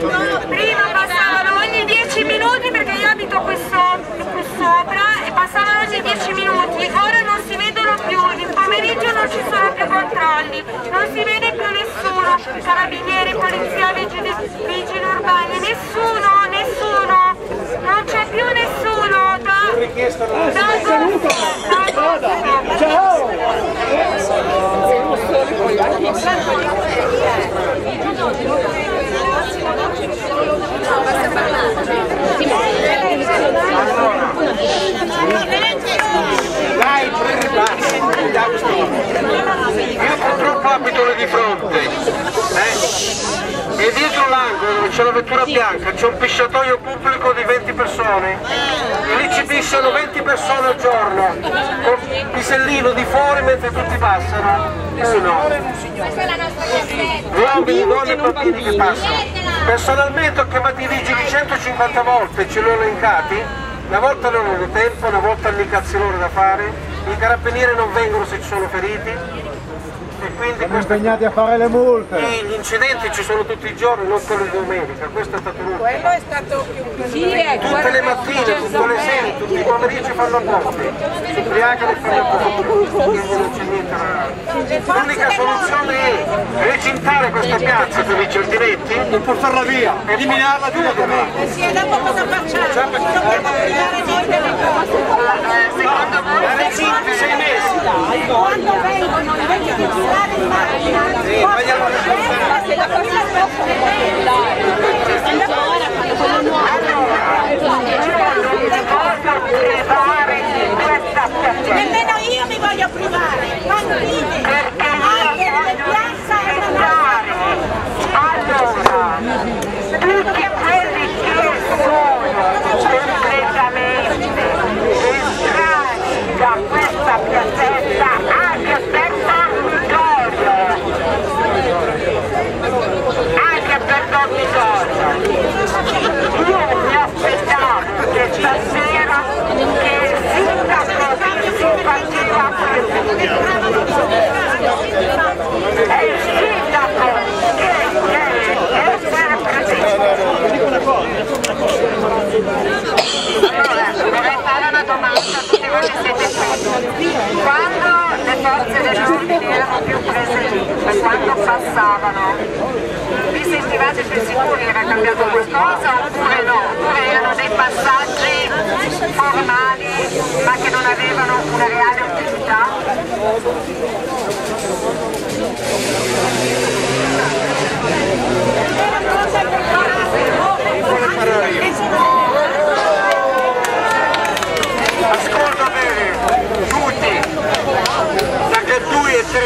Prima passavano ogni 10 minuti perché io abito qui sopra e passavano ogni 10 minuti, ora non si vedono più, il pomeriggio non ci sono più controlli, non si vede più nessuno, carabinieri, polizia, vigili urbani, nessuno, non c'è più nessuno da io purtroppo abito lì di fronte e dietro l'angolo dove c'è la vettura bianca c'è un pisciatoio pubblico di 20 persone e lì ci pisciano 20 persone al giorno con il pisellino di fuori mentre tutti passano uomini, donne e bambini che passano. Personalmente ho chiamato i vigili 150 volte, ce li ho elencati, una volta non hanno tempo, una volta hanno indicazioni da fare, i carabinieri non vengono se ci sono feriti e quindi siamo impegnati a fare le multe. Gli incidenti ci sono tutti i giorni, non solo di domenica, questo è stato l'ultimo. Quello è stato più tutte le mattine, tutte le sere, tutti i pomeriggi fanno a botte, si ubriacano e fanno a botte, quindi non c'è niente da... L'unica soluzione è recintare questa piazza per i certinetti e portarla via, eliminarla direttamente. Sì, e dopo cosa facciamo? Dobbiamo privare noi delle cose. La recinti 6 mesi. Quando vengono invece di girare in macchina, se la cosa nemmeno io mi voglio privare, quando vive anche nelle piazze è una Allora, tutti quelli che sono completamente estranei da questa piazzetta anche per dormitorio, io mi aspettavo che stasera che il sindaco si faceva è il sindaco che deve essere presente. Allora, vorrei fare una domanda a tutti voi che siete qui. Quando le forze dell'ordine erano più presenti, quando passavano, vi sentivate più sicuri? Era cambiato qualcosa oppure no? Oppure erano dei passaggi formali ma che non avevano una reale utilità? Ascolta bene, tutti, perché 2 e 3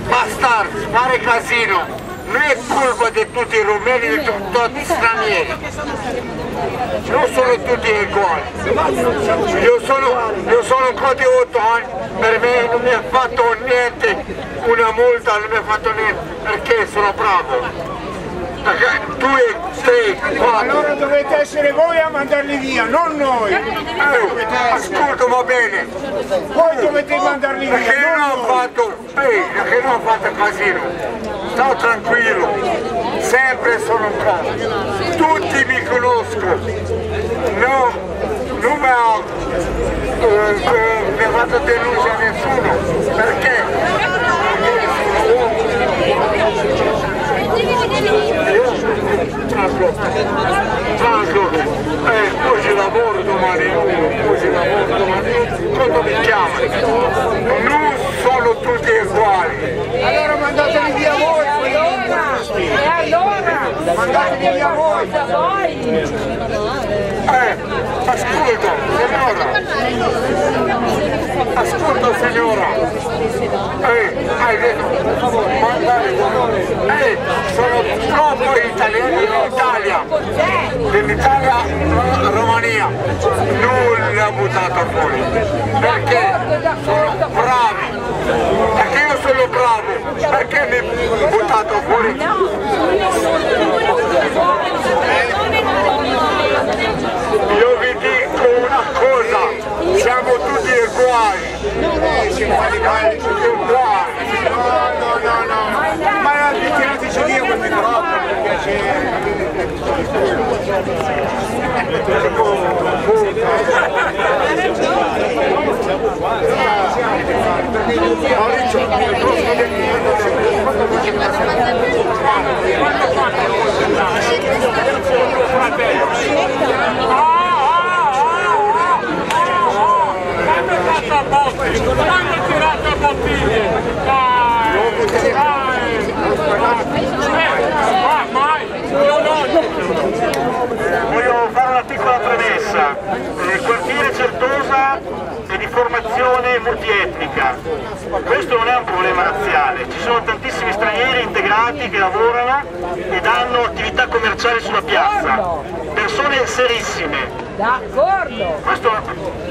bastardi, fare casino, non è colpa di tutti i rumeni e tutti stranieri, non sono tutti uguali. Io sono qua di 8 anni, per me non mi ha fatto niente, una multa non mi ha fatto niente, perché sono bravo. 2, 3, 4. Allora dovete essere voi a mandarli via, non noi. Ascolta, va bene. Voi dovete mandarli via. Perché non ho fatto bene, perché non ho fatto casino. Sto tranquillo, sempre sono qua. Tutti mi conoscono. Non mi ha fatto denuncia a nessuno. Perché? Poi ci lavoro domani, quando mi chiamano, non sono tutti uguali. Allora mandateli via voi. Allora mandateli via voi. Ascolta signora, hai detto, sono troppo italiani in Italia, dell'Italia a Romania, non li ha buttato fuori, perché sono bravi, perché io sono bravo, perché mi ha buttato fuori? Io vi dico una cosa, siamo tutti uguali. Uguali. No. Ma ritirateci via quel microfono, per piacere. Voglio fare una piccola premessa. Il quartiere Certosa è di formazione multietnica. Questo non è un problema razziale, ci sono tantissimi stranieri integrati che lavorano ed hanno attività commerciali sulla piazza, persone serissime. D'accordo! Questo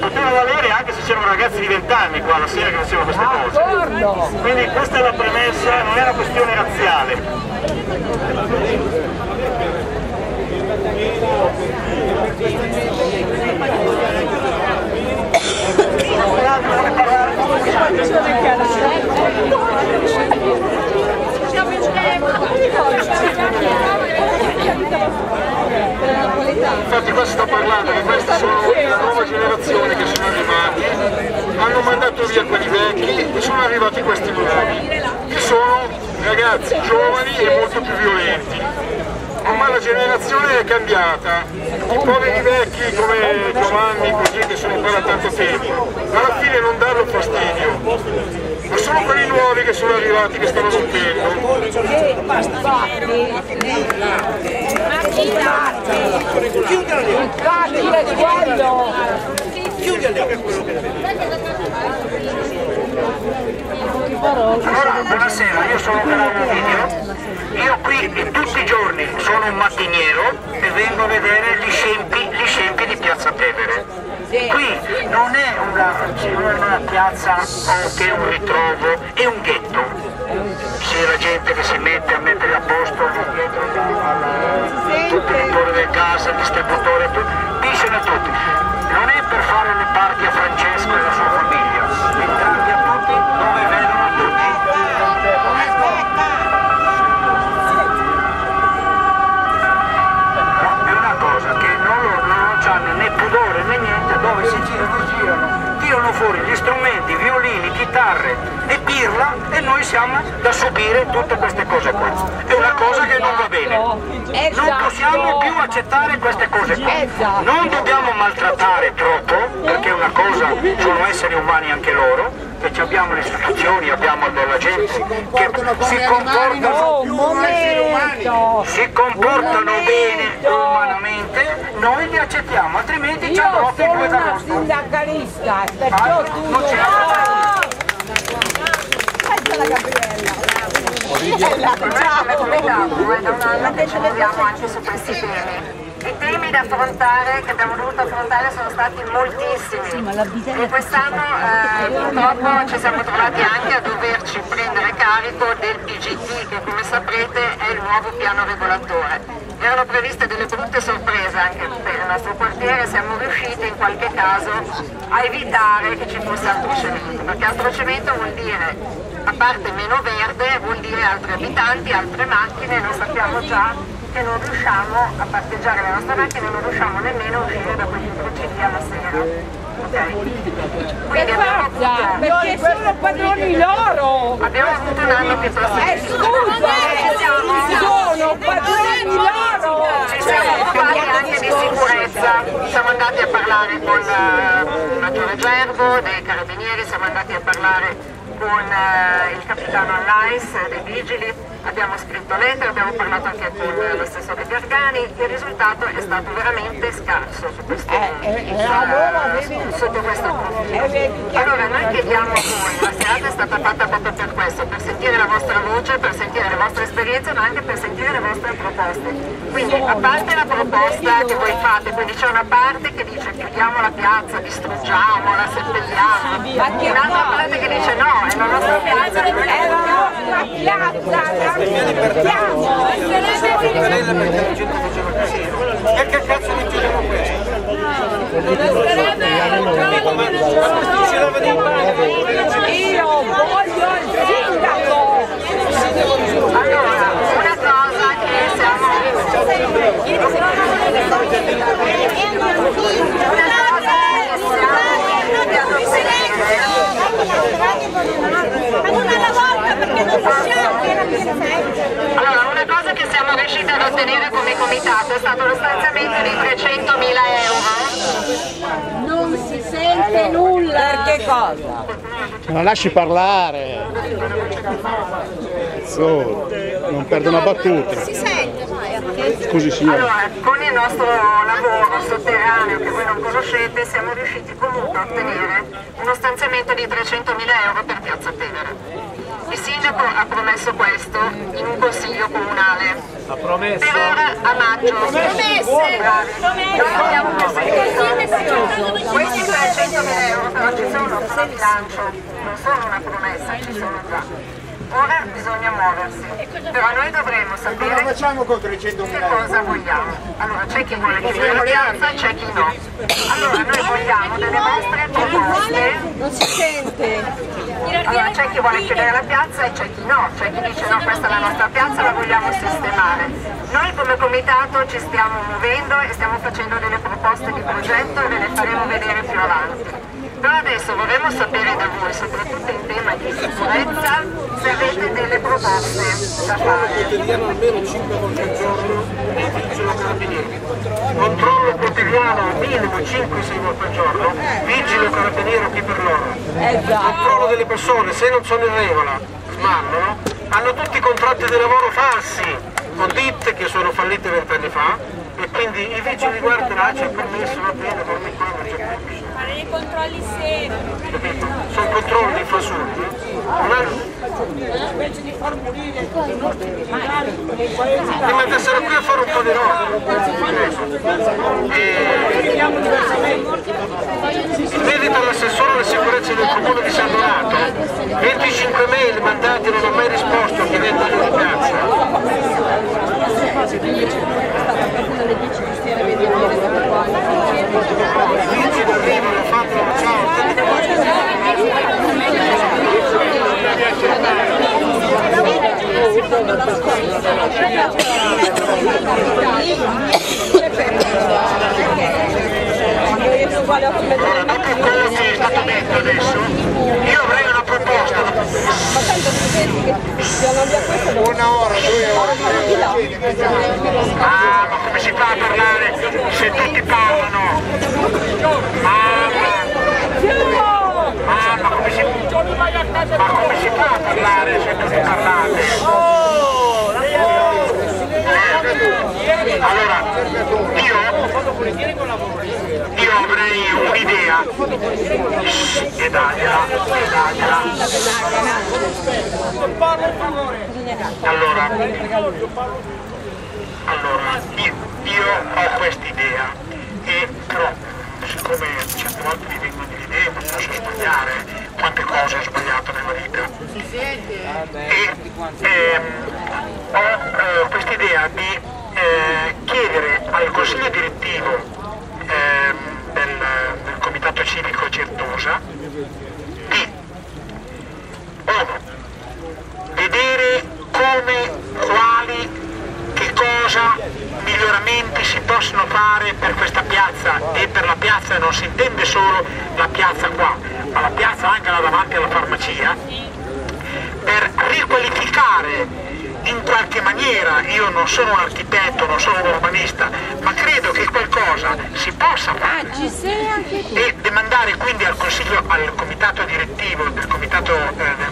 poteva valere anche se c'erano ragazzi di 20 anni qua la sera che facevano queste cose. D'accordo! Quindi questa è la premessa, non è una questione razziale. Infatti qua si sta parlando che questi sono la nuova generazione che sono arrivati, hanno mandato via quelli vecchi e sono arrivati questi nuovi, che sono ragazzi giovani e molto più violenti. Ormai la generazione è cambiata, i poveri vecchi come Giovanni, così che sono qua da tanto tempo, alla fine non danno fastidio, ma sono quelli nuovi che sono arrivati che stanno rompendo. Allora, buonasera, io sono Carlo Video. Io qui tutti i giorni sono un mattiniero e vengo a vedere gli scempi di Piazza Tevere. Qui non è una piazza che è un ritrovo, è un ghetto. C'è la gente che si mette a mettere a posto lì dietro al contenitore del gas, al distributore, pisciano tutti. Non è per fare le parti a Francesco e alla sua famiglia, entrati a tutti dove vedono tutti. Né pudore né niente, dove si tirano fuori gli strumenti, violini, chitarre e pirla e noi siamo da subire tutte queste cose qua. È una cosa che non va bene. Non possiamo più accettare queste cose qua. Non dobbiamo maltrattare troppo, perché una cosa sono esseri umani anche loro, che abbiamo le istituzioni, abbiamo della gente che si comportano bene umanamente, noi li accettiamo, altrimenti ci andrò più due da nostro. Io sono una sindacalista, perciò tu non c'è la Gabriella. Come comitato, da un anno che ci muoviamo anche su questi temi. I temi da affrontare, che abbiamo dovuto affrontare, sono stati moltissimi e quest'anno purtroppo ci siamo trovati anche a doverci prendere carico del PGT, che come saprete è il nuovo piano regolatore. Erano previste delle brutte sorprese anche per il nostro quartiere, siamo riusciti in qualche caso a evitare che ci fosse atrocemento, perché atrocemento vuol dire, a parte meno verde, vuol dire altri abitanti, altre macchine, noi sappiamo già che non riusciamo a parcheggiare le nostre macchine, non riusciamo nemmeno a uscire da quegli incroci alla sera. Ok? Quindi abbiamo avuto, Perché sono padroni loro! abbiamo avuto un anno piuttosto Sono padroni loro! ci siamo occupati anche di sicurezza, siamo andati a parlare con il maggiore Gerbo dei Carabinieri, siamo andati a parlare con il capitano Allais dei Vigili, abbiamo scritto lettere, abbiamo parlato anche con l'assessore Gargani, il risultato è stato veramente scarso su questo, sotto questo profilo. Allora noi chiediamo a voi, la serata è stata fatta proprio per questo, per sentire la vostra voce, per sentire le vostre esperienze, ma anche per sentire le vostre proposte. Quindi a parte la proposta che voi fate, quindi c'è una parte che dice chiudiamo la piazza, distruggiamo, la seppelliamo, un'altra parte che dice no, è la nostra piazza, È la nostra piazza, la rispettiamo! E che cazzo di chiudiamo questo? Io voglio il sindaco! allora, una cosa che siamo come comitato è stato lo stanziamento di 300.000 euro. Non si sente nulla. Per che cosa? Ma lasci parlare. Non perdo una battuta. Si sente, Scusi signora. Allora, con il nostro lavoro sotterraneo che voi non conoscete siamo riusciti comunque a ottenere uno stanziamento di 300.000 euro per Piazza Tevere. Il sindaco ha promesso questo in un consiglio comunale. Ha promesso? Per ora a maggio. Promesse! Bravi. Noi abbiamo perseguito questi 300.000 euro, però ci sono sul bilancio, non sono una promessa, ci sono già. Ora bisogna muoversi, però noi dovremo sapere Cosa facciamo con 300.000 che euro? cosa vogliamo. Allora c'è chi vuole chiudere la piazza e c'è chi no. Allora noi vogliamo delle vostre proposte. Non si sente. Allora c'è chi vuole chiudere la piazza e c'è chi no, c'è chi dice no, questa è la nostra piazza, la vogliamo sistemare. Noi come comitato ci stiamo muovendo e stiamo facendo delle proposte di progetto e ve le faremo vedere più avanti. Però adesso vorremmo sapere da voi, soprattutto in tema di sicurezza, se avete delle proposte da fare. Teniamo almeno 5 volte al giorno i vigili carabinieri. Controllo quotidiano minimo 5-6 volte al giorno, vigili carabinieri chi per loro. Controllo delle persone, se non sono in regola, smandano, hanno tutti contratti di lavoro falsi, con ditte che sono fallite 20 anni fa, e quindi i vigili guardano, c'è il permesso, va bene, dormi qua, non c'è permesso. Fare dei controlli seri. Sono controlli fasulli, non hanno... Prima di essere qui a fare un po' di roba. In merito all'assessore alla sicurezza del comune di San Donato, 25 mail mandati non ho mai risposto chiedendo di piazza. Allora, dopo quello che è stato detto adesso, io avrei una proposta. Una ora, 2 ore. Ah, ma come si fa a parlare se tutti parlano? Ma come si fa a parlare se tutti parlate? Allora, io avrei un'idea e dagliela. Allora, io ho quest'idea e però siccome certe volte mi vengono delle idee, ma posso sbagliare, quante cose ho sbagliato nella vita. E ho quest'idea di chiedere al consiglio direttivo del comitato civico Certosa di vedere come, quali, che cosa, miglioramenti si possono fare per questa piazza, e per la piazza non si intende solo la piazza qua, ma la piazza anche là davanti alla farmacia, per riqualificare in qualche maniera. Io non sono un architetto, non sono un urbanista, ma credo che qualcosa si possa fare e demandare quindi al consiglio, al comitato direttivo del comitato del